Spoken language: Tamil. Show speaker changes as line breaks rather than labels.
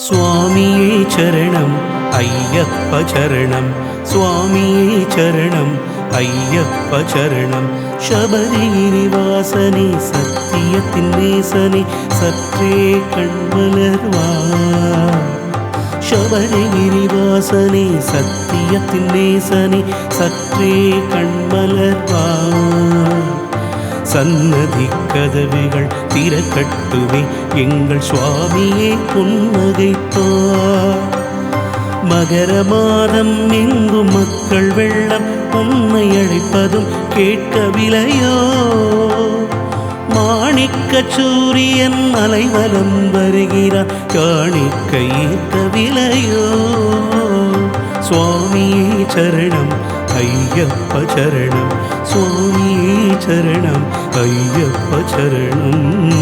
சுவாமியே சரணம் ஐயப்ப சரணம், சுவாமியே சரணம் ஐயப்ப சரணம். சபரிகிரிவாசனே சத்தியத்தின் நேசனே சற்றே கண்மலர்வா. சபரிகிரிவாசனே சத்தியத்தின் நேசனே சற்றே கண்மலர்வா. சன்னதி கதவுகள் திறக்கட்டுமே எங்கள் சுவாமியே புன்னகைத்தார். மகர மாதம் எங்கும் மக்கள் வெள்ளம் உன்னை அழைப்பதும் கேட்கவில்லையோ. மாணிக்க சூரியன் அலைவலம் வருகிறார் காணிக்க ஏற்கவில்லையோ. சுவாமியே சரணம் ஐயப்ப சரணம், சுவாமியே சரணம் ஐயப்ப சரணம்.